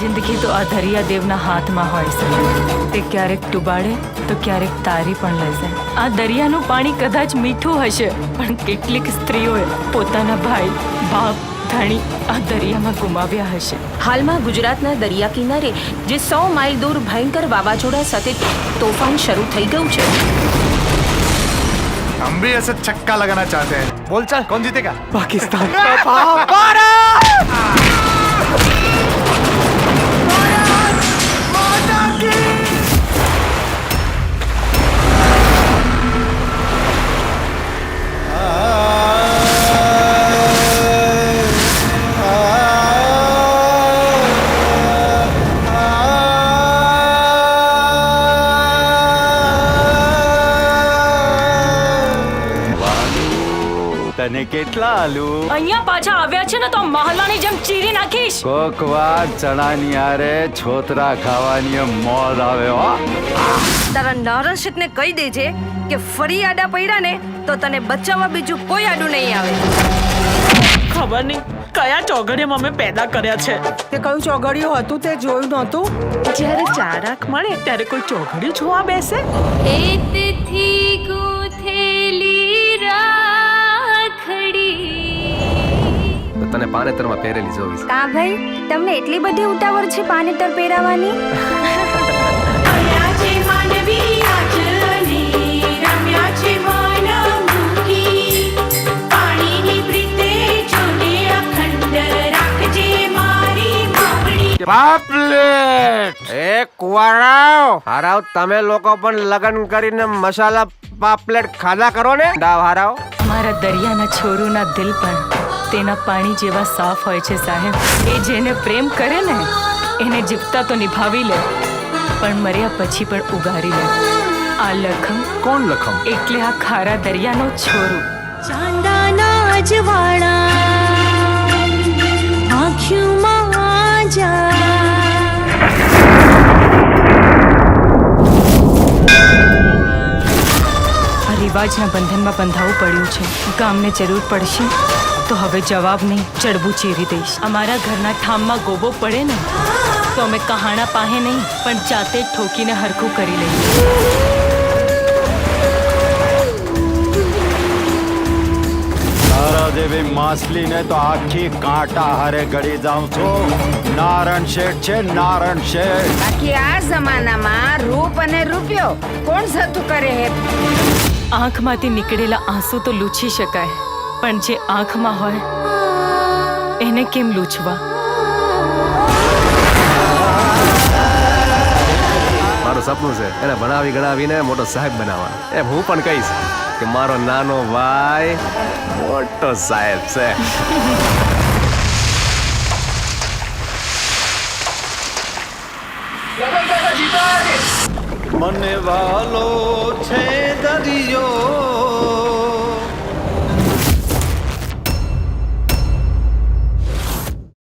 જિંદગી તો આ દરિયા દેવના હાથમાં હોય છે. તે ક્યારેક ડૂબાડે તો ક્યારેક તારી પણ લઈ જાય. આ દરિયાનું પાણી કદાચ મીઠું હશે, પણ કેટલીક સ્ત્રીઓએ પોતાના ભાઈ, બાપ, ધણી આ દરિયામાં ગુમાવ્યા હશે. હાલમાં ગુજરાતના દરિયા કિનારે જે 100 માઇલ દૂર ભયંકર વાવાઝોડા સાથે તોફાન શરૂ થઈ ગયું છે. हम भी ऐसे छक्का लगाना चाहते हैं. बोल चल, कौन जीतेगा? पाकिस्तान. તને કેટલા આલુ અહીંયા પાછા આવ્યા છે ને તો મહાલાની જેમ ચીરી નાખીશ. કોક વાર ચણાની આરે છોતરા ખાવાની મોજ આવે હો. તારા નરસિકને કહી દેજે કે ફરી આડા પડ્યા ને તો તને બચાવવા બીજું કોઈ આડું નહીં આવે. ખબર નહીં કયા ચોઘડિયામાં અમે પેદા કર્યા છે. તે કયું ચોઘડિયું હતું તે જોયું નહોતું? જ્યારે 4 આંખ મળે ત્યારે કોઈ ચોઘડિયું જોવા બેસે. હેતથી ગૂંથેલી રાખડી તને પાનેતરમાં પહેરેલી જોઈશ. કા ભાઈ, તમને એટલી બધી ઉતાવળ છે પાનેતર પહેરાવાની? પાપલેટ એ કુવારાવ હારાવ, તમે લોકો પણ લગન કરીને મસાલા પાપલેટ ખાધા કરો ને. ડાવ હારાવ, અમારા દરિયાના છોરુના દિલ પણ તેના પાણી જેવા સાફ હોય છે સાહેબ. એ જેને પ્રેમ કરે ને એને જીવતા તો નિભાવી લે, પણ મર્યા પછી પણ ઉગારી લે. આ લખમ. કોણ લખમ? એટલે આ ખારા દરિયાનો છોરું. ચાંદાના અજવાળા આંખોમાં જા. આ રિવાજના બંધનમાં બંધાવું પડ્યું છે. ગામને જરૂર પડશે તો હવે જવાબ નહીં, જડબું ચીરી દઈશ. અમારા ઘરના ઠામમાં ગોબો પડે ને તો અમે કહાણા પાહે નહીં પણ જાતે જ ઠોકીને હરખું કરી લઈએ. તારા જેવી માછલીને તો આખી કાંટા હારે ગળી જાઉં છું. નારણ શેઠ છે, નારણ શેઠ. બાકી આ જમાનામાં રૂપ અને રૂપિયો કોણ સતું કરે હે? આંખમાંથી નીકળેલા આંસુ તો લૂછી શકાય, પણ જે આંખમાં હોય એને કેમ લૂછવા? મારું સપનું છે એને ભણાવી ગણાવીને મોટો સાહેબ બનાવવાનો. એ હું પણ કહીશ કે મારો નાનો ભાઈ મોટો સાહેબ છે. મને વાલો છે દરિયો